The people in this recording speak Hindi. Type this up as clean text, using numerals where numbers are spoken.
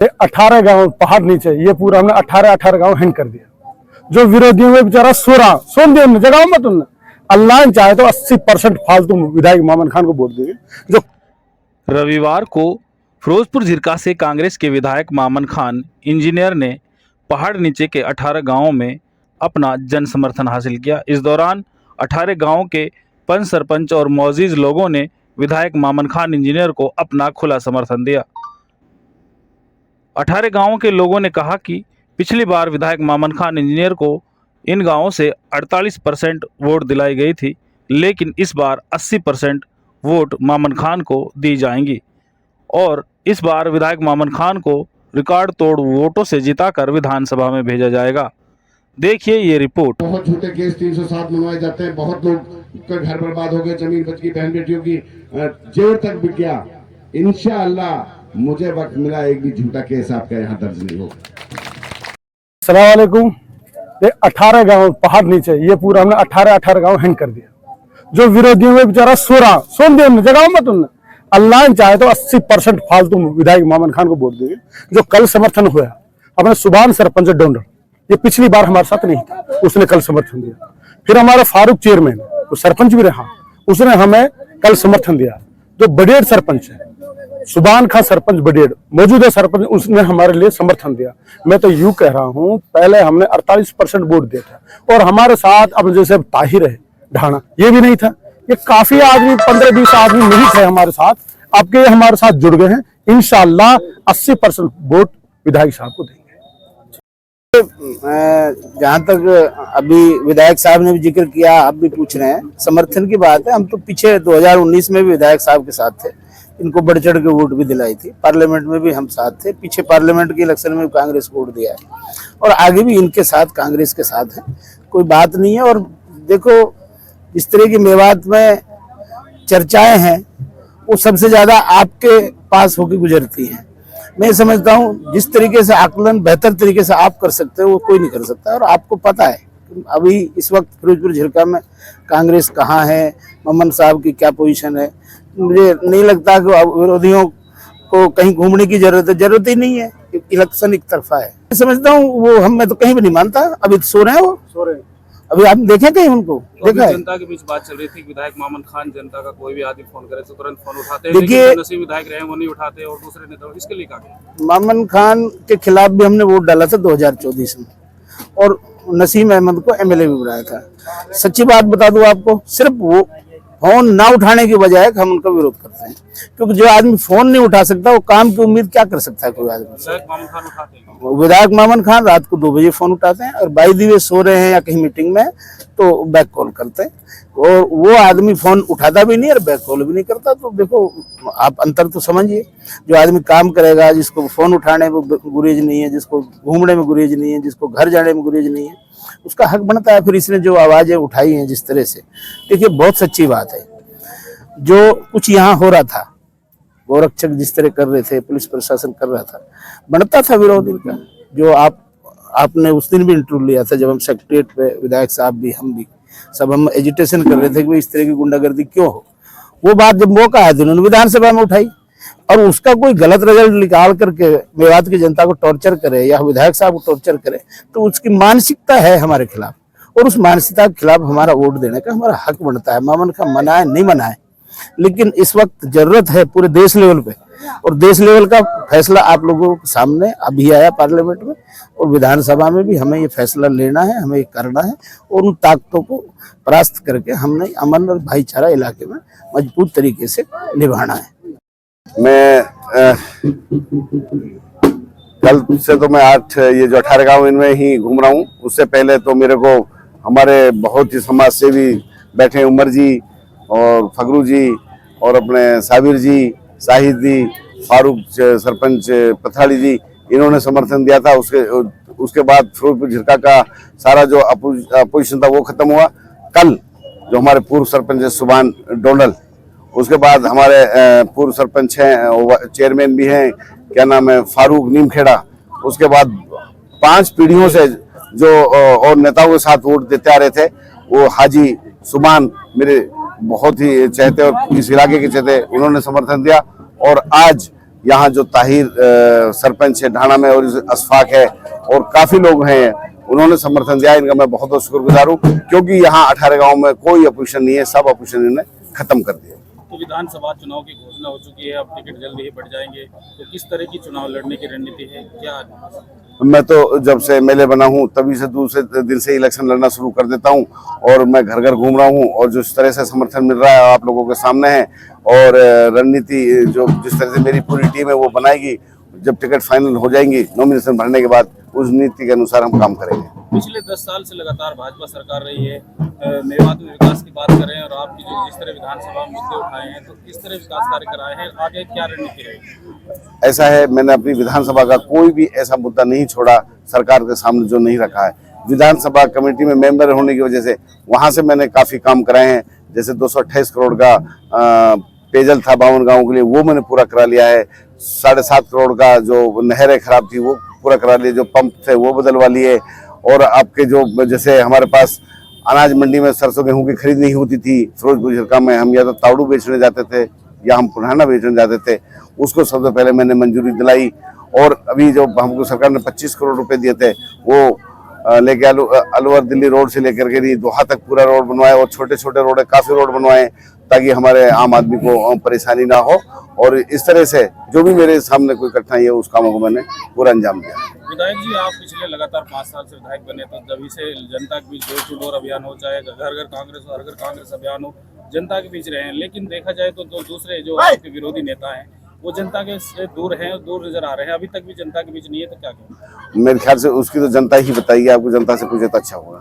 18 गांव पहाड़ नीचे, ये पूरा हमने 18 गांव हैंग कर दिया। जो विरोधियों में बेचारा सोन दिया उनने, जगह मत उनने। अल्लाह ने चाहे तो 80% फालतू विधायक मामन खान को वोट देंगे। जो रविवार को फिरोजपुर झिरका से कांग्रेस के विधायक मामन खान इंजीनियर ने पहाड़ नीचे के 18 गांवों में अपना जन समर्थन हासिल किया। इस दौरान 18 गांवों के पंच, सरपंच और मौजूद लोगों ने विधायक मामन खान इंजीनियर को अपना खुला समर्थन दिया। 18 गांवों के लोगों ने कहा कि पिछली बार विधायक मामन खान इंजीनियर को इन गांवों से 48% वोट दिलाई गई थी, लेकिन इस बार 80% वोट मामन खान को दी जाएंगी और इस बार विधायक मामन खान को रिकॉर्ड तोड़ वोटों से जिताकर विधानसभा में भेजा जाएगा। देखिए ये रिपोर्ट। बहुत झूठे केस 307 मनवाए जाते हैं, बहुत लोग का घर बर्बाद हो गए, जमीन बच गई, बहन बेटियों की जेवर तक बिक गया। इंशाअल्लाह मुझे वक्त मिला, एक भी झूठा केस आपका यहाँ दर्ज नहीं होगा। अस्सलाम वालेकुम। ये 18 गांव पहाड़ नीचे, ये पूरा हमने 18 गांव हैंग कर दिया। जो विरोधियों में बेचारा सोन दिया उनने, जगह मत उनने। अल्लाह ने चाहे तो 80% फालतू विधायक मामन खान को वोट देंगे। जो कल समर्थन हुआ अपने सुबान सरपंच डोनर, ये पिछली बार हमारे साथ नहीं था, उसने कल समर्थन दिया। फिर हमारा फारूक चेयरमैन, वो सरपंच भी रहा, उसने हमें कल समर्थन दिया। जो बडेड़ सरपंच है, सुबान खां सरपंच बडेड़, मौजूदा सरपंच, उसने हमारे लिए समर्थन दिया। मैं तो यूं कह रहा हूं, पहले हमने 48% वोट दिया था और हमारे साथ अब जैसे ताहिर है ढाणा, ये भी नहीं था। ये काफी आदमी, 15-20 आदमी नहीं थे हमारे साथ, अब के हमारे साथ जुड़ गए हैं। इंशाअल्लाह 80% वोट विधायक साहब को देंगे। जहाँ तक अभी विधायक साहब ने भी जिक्र किया, आप भी पूछ रहे हैं, समर्थन की बात है। हम तो पीछे 2019 में भी विधायक साहब के साथ थे, इनको बढ़ चढ़ के वोट भी दिलाई थी। पार्लियामेंट में भी हम साथ थे, पीछे पार्लियामेंट की इलेक्शन में कांग्रेस को वोट दिया है और आगे भी इनके साथ, कांग्रेस के साथ है, कोई बात नहीं है। और देखो, इस तरह की मेवात में चर्चाएं हैं, वो सबसे ज्यादा आपके पास होकर गुजरती हैं। मैं समझता हूँ जिस तरीके से आकलन बेहतर तरीके से आप कर सकते हो, वो कोई नहीं कर सकता। और आपको पता है अभी इस वक्त फिरोजपुर झिरका में कांग्रेस कहाँ है, मामन साहब की क्या पोजीशन है। मुझे नहीं लगता कि विरोधियों को कहीं घूमने की जरूरत ही नहीं है। इलेक्शन एक तरफा है, मैं समझता हूँ। वो मैं तो कहीं भी नहीं मानता। अभी तो सो रहे हैं, वो सो रहे हैं। अभी आप देखें कहीं उनको, तो देखा है? जनता के बीच बात चल रही थी, विधायक मामन खान, जनता का कोई भी आदमी फोन करे तो तुरंत फोन उठाते हैं, देखिए, नसीब विधायक रहे वो नहीं उठाते और दूसरे नेता, इसके लिए कहा मामन खान के खिलाफ भी हमने वोट डाला था 2024 में और नसीम अहमद को एमएलए भी बनाया था। सच्ची बात बता दूं आपको, सिर्फ वो फोन ना उठाने की बजाय हम उनका विरोध करते हैं, क्योंकि जो आदमी फोन नहीं उठा सकता वो काम की उम्मीद क्या कर सकता है कोई आदमी। विधायक मामन खान रात को 2 बजे फोन उठाते हैं और बाई दी वे सो रहे हैं या कहीं मीटिंग में तो बैक कॉल करते हैं, और वो आदमी फोन उठाता भी नहीं और बैक कॉल भी नहीं करता। तो देखो, आप अंतर तो समझिए। जो आदमी काम करेगा, जिसको फोन उठाने में गुरेज नहीं है, जिसको घूमने में गुरेज नहीं है, जिसको घर जाने में गुरेज नहीं है, उसका हक बनता है। फिर इसने जो आवाजें उठाई हैं जिस तरह से, देखिए बहुत सच्ची बात है। जो कुछ यहाँ हो रहा था, गोरक्षक जिस तरह कर रहे थे, पुलिस प्रशासन कर रहा था, बनता था विरोध इनका। जो आपने उस दिन भी इंटरव्यू लिया था, जब हम सेक्रेटरिएट पे, विधायक साहब भी, हम भी सब, हम एजिटेशन कर रहे थे कि इस तरह की गुंडागर्दी क्यों हो। वो बात जब मौका आया तो उन्होंने विधानसभा में उठाई, और उसका कोई गलत रिजल्ट निकाल करके मेवात की जनता को टॉर्चर करे या विधायक साहब को टॉर्चर करे, तो उसकी मानसिकता है हमारे खिलाफ, और उस मानसिकता के खिलाफ हमारा वोट देने का हमारा हक बनता है। मामन का मनाए नहीं मनाए, लेकिन इस वक्त जरूरत है पूरे देश लेवल पे, और देश लेवल का फैसला आप लोगों के सामने अभी आया पार्लियामेंट में, और विधानसभा में भी हमें ये फैसला लेना है, हमें ये करना है, और उन ताकतों को परास्त करके हमने अमन और भाईचारा इलाके में मजबूत तरीके से निभाना है। मैं कल से तो मैं 8 ये जो 18 गांव इनमें ही घूम रहा हूँ। उससे पहले तो मेरे को हमारे बहुत ही समाज सेवी बैठे, उमर जी और फगरू जी और अपने साबिर जी, शाहिद जी, फारूक सरपंच पथाड़ी जी, इन्होंने समर्थन दिया था। उसके बाद फिरोजपुर झिरका का सारा जो अपोजिशन था वो खत्म हुआ। कल जो हमारे पूर्व सरपंच है सुबान डोनल, उसके बाद हमारे पूर्व सरपंच हैं, चेयरमैन भी हैं, क्या नाम है, फारूक नीमखेड़ा, उसके बाद 5 पीढ़ियों से जो और नेताओं के साथ वोट देते आ रहे थे, वो हाजी सुबान मेरे बहुत ही चहेते और इस इलाके के चहेते, उन्होंने समर्थन दिया। और आज यहाँ जो ताहिर सरपंच है ढाणा में और अशफाक है और काफी लोग हैं, उन्होंने समर्थन दिया। इनका मैं बहुत बहुत शुक्रगुजार हूँ, क्योंकि यहाँ 18 गांव में कोई अपोजिशन नहीं है, सब अपोजिशन इन्होंने खत्म कर दिया। तो विधानसभा चुनाव की घोषणा हो चुकी है, अब टिकट जल्दी ही बढ़ जाएंगे, तो किस तरह की चुनाव लड़ने की रणनीति है क्या? मैं तो जब से एमएलए बना हूँ तभी से दूसरे दिन से इलेक्शन लड़ना शुरू कर देता हूँ, और मैं घर घर घूम रहा हूँ, और जिस तरह से समर्थन मिल रहा है आप लोगों के सामने है, और रणनीति जो जिस तरह से मेरी पूरी टीम है वो बनाएगी, जब टिकट फाइनल हो जाएंगी नॉमिनेशन भरने के बाद, उस नीति के अनुसार हम काम करेंगे। पिछले 10 साल से लगातार भाजपा सरकार रही है, मेवात में विकास की बात करें और आपकी जो जिस तरह विधानसभा में मुद्दे उठाए हैं, तो किस तरह विकास कार्य कराए हैं, आगे क्या रणनीति रहेगी? ऐसा है, मैंने अपनी विधानसभा का कोई भी ऐसा मुद्दा नहीं छोड़ा सरकार के सामने जो नहीं रखा है। विधानसभा कमेटी में मेंबर होने की वजह से वहां से मैंने काफी काम कराए हैं। जैसे 228 करोड़ का पेयजल था 52 गाँव के लिए, वो मैंने पूरा करा लिया है। 7.5 करोड़ का जो नहरें खराब थी वो पूरा करा लिए, जो पंप थे वो बदलवा लिए, और आपके जो जैसे हमारे पास अनाज मंडी में सरसों गेहूं की खरीद नहीं होती थी फिरोजपुर झिरका में, हम या तो तावड़ू बेचने जाते थे या हम पुराना बेचने जाते थे, उसको सबसे पहले मैंने मंजूरी दिलाई। और अभी जो हमको सरकार ने 25 करोड़ रुपए दिए थे वो लेके अलवर दिल्ली रोड से लेकर के दोहा तक पूरा रोड बनवाए, और छोटे छोटे रोड काफी रोड बनवाए, ताकि हमारे आम आदमी को परेशानी ना हो। और इस तरह से जो भी मेरे सामने कोई कठिनाई है उस कामों को मैंने पूरा अंजाम दिया। विधायक जी, आप पिछले लगातार 5 साल से विधायक बने, तो जब से जनता के बीच डोर टू डोर अभियान हो, चाहे घर घर कांग्रेस हर घर कांग्रेस अभियान हो, जनता के बीच रहे हैं, लेकिन देखा जाए तो दूसरे जो आपके विरोधी नेता हैं वो जनता के से दूर हैं, दूर नजर आ रहे हैं, अभी तक भी जनता के बीच नहीं है, तो क्या करें? मेरे ख्याल से उसकी तो जनता ही बताएगी, आपको जनता से पूछे तो अच्छा होगा।